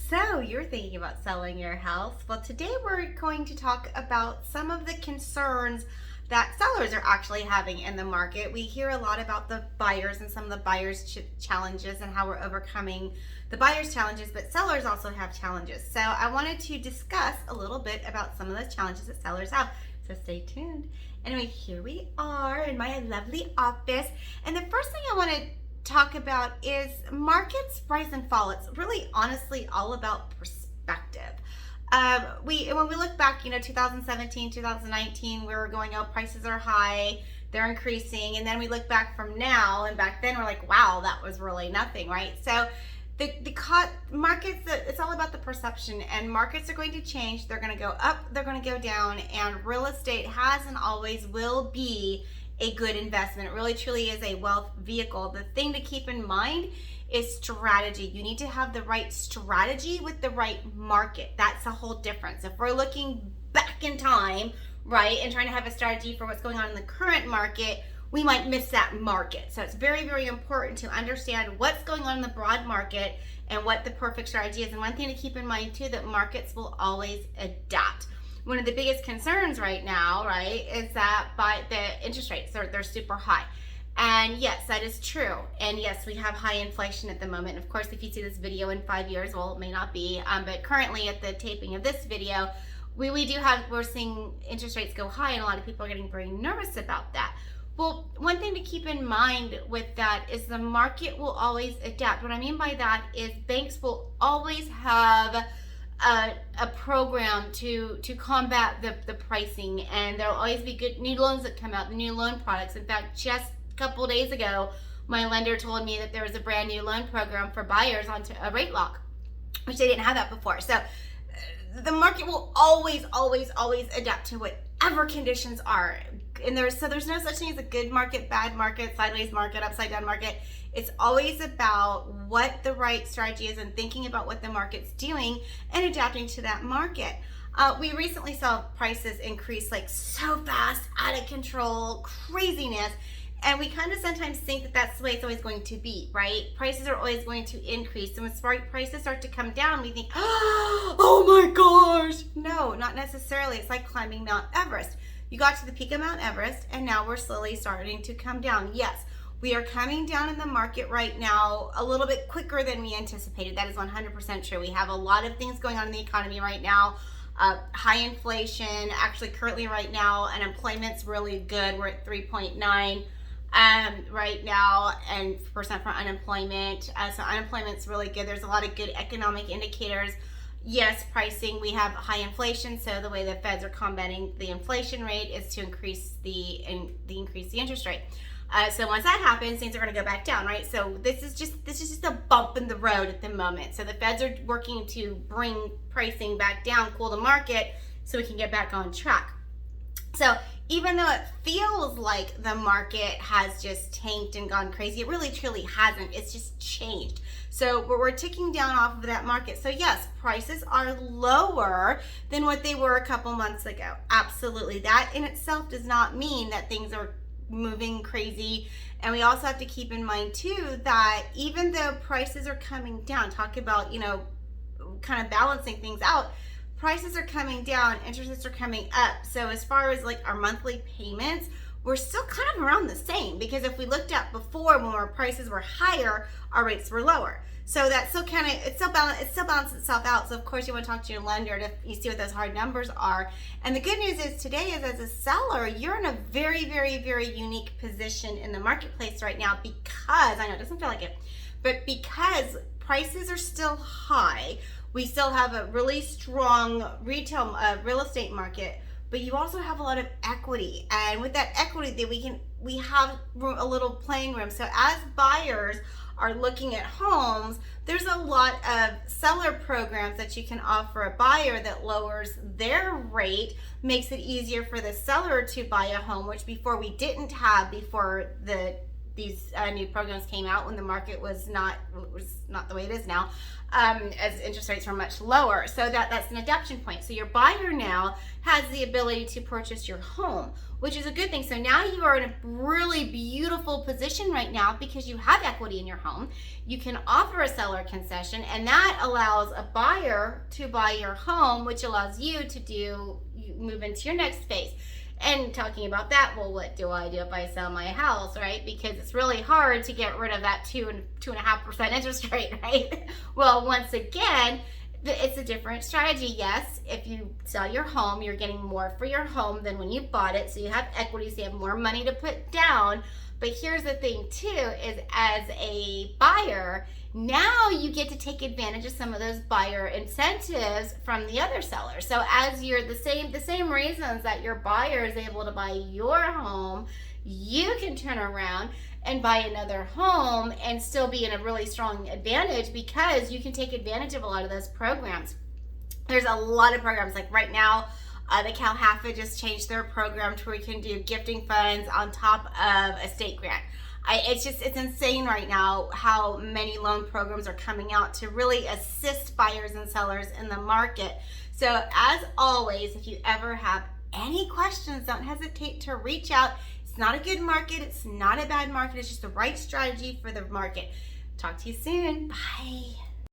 So, you're thinking about selling your house. Well, today we're going to talk about some of the concerns that sellers are actually having in the market. We hear a lot about the buyers and some of the buyers' challenges and how we're overcoming the buyers' challenges, but sellers also have challenges. So, I wanted to discuss a little bit about some of the challenges that sellers have. So, stay tuned. Anyway, here we are in my lovely office. And the first thing I want to talk about is markets rise and fall. It's really honestly all about perspective. When we look back, 2017, 2019, we were going, oh, prices are high, they're increasing, and then we look back from now, and back then we're like, wow, that was really nothing, right? So the markets, it's all about the perception, and markets are going to change. They're going to go up, they're going to go down, and real estate has and always will be a good investment. It really truly is a wealth vehicle. The thing to keep in mind is strategy. You need to have the right strategy with the right market. That's the whole difference. If we're looking back in time, right, and trying to have a strategy for what's going on in the current market, we might miss that market. So it's very, very important to understand what's going on in the broad market and what the perfect strategy is. And one thing to keep in mind too, that markets will always adapt. One of the biggest concerns right now, right, is that by the interest rates, they're super high. And yes, that is true. And yes, we have high inflation at the moment. Of course, if you see this video in 5 years, well, it may not be. But currently at the taping of this video, we're seeing interest rates go high, and a lot of people are getting very nervous about that. Well, one thing to keep in mind with that is the market will always adapt. What I mean by that is banks will always have a program to combat the pricing, and there'll always be good new loans that come out, the new loan products. In fact, just a couple of days ago, my lender told me that there was a brand new loan program for buyers onto a rate lock, which they didn't have that before. So the market will always adapt to whatever conditions are. And there's no such thing as a good market, bad market, sideways market, upside down market. It's always about what the right strategy is and thinking about what the market's doing and adapting to that market. We recently saw prices increase like so fast, out of control, craziness. And we kind of sometimes think that that's the way it's always going to be, right? Prices are always going to increase. And when prices start to come down, we think, oh my gosh. No, not necessarily. It's like climbing Mount Everest. You got to the peak of Mount Everest, and now we're slowly starting to come down. Yes, we are coming down in the market right now a little bit quicker than we anticipated. That is 100% true. We have a lot of things going on in the economy right now. High inflation. Actually, currently right now, unemployment's really good. We're at 3.9 right now, and percent for unemployment. So unemployment's really good. There's a lot of good economic indicators. Yes, pricing, we have high inflation, so the way the feds are combating the inflation rate is to increase the interest rate. So once that happens, things are going to go back down, right? So this is just a bump in the road at the moment. So the feds are working to bring pricing back down, cool the market, so we can get back on track. So even though it feels like the market has just tanked and gone crazy, it really truly hasn't. It's just changed. So we're ticking down off of that market. So yes, prices are lower than what they were a couple months ago. Absolutely. That in itself does not mean that things are moving crazy. And we also have to keep in mind too that even though prices are coming down, talk about, kind of balancing things out, prices are coming down, interest rates are coming up. So as far as like our monthly payments, we're still kind of around the same, because if we looked at before, when our prices were higher, our rates were lower. So that's still kind of, it still balances itself out. So of course you want to talk to your lender to you see what those hard numbers are. And the good news is today is, as a seller, you're in a very, very, very unique position in the marketplace right now, because I know it doesn't feel like it, but because prices are still high, we still have a really strong retail real estate market, but you also have a lot of equity. And with that equity, we have a little playing room. So as buyers are looking at homes, there's a lot of seller programs that you can offer a buyer that lowers their rate, makes it easier for the seller to buy a home, which before we didn't have before the these new programs came out when the market was not the way it is now, as interest rates were much lower. So that's an adaptation point. So your buyer now has the ability to purchase your home, which is a good thing. So now you are in a really beautiful position right now because you have equity in your home. You can offer a seller concession, and that allows a buyer to buy your home, which allows you to move into your next phase. And talking about that, well, what do I do if I sell my house, right? Because it's really hard to get rid of that 2.5% interest rate, right? Well, once again, it's a different strategy. Yes, if you sell your home, you're getting more for your home than when you bought it. So you have equity, so you have more money to put down. But here's the thing too, is as a buyer, now you get to take advantage of some of those buyer incentives from the other seller. So as you're the same reasons that your buyer is able to buy your home, you can turn around and buy another home and still be in a really strong advantage because you can take advantage of a lot of those programs. There's a lot of programs, like right now, the Cal just changed their program to where you can do gifting funds on top of a state grant. It's insane right now how many loan programs are coming out to really assist buyers and sellers in the market. So as always, if you ever have any questions, don't hesitate to reach out. It's not a good market. It's not a bad market. It's just the right strategy for the market. Talk to you soon. Bye.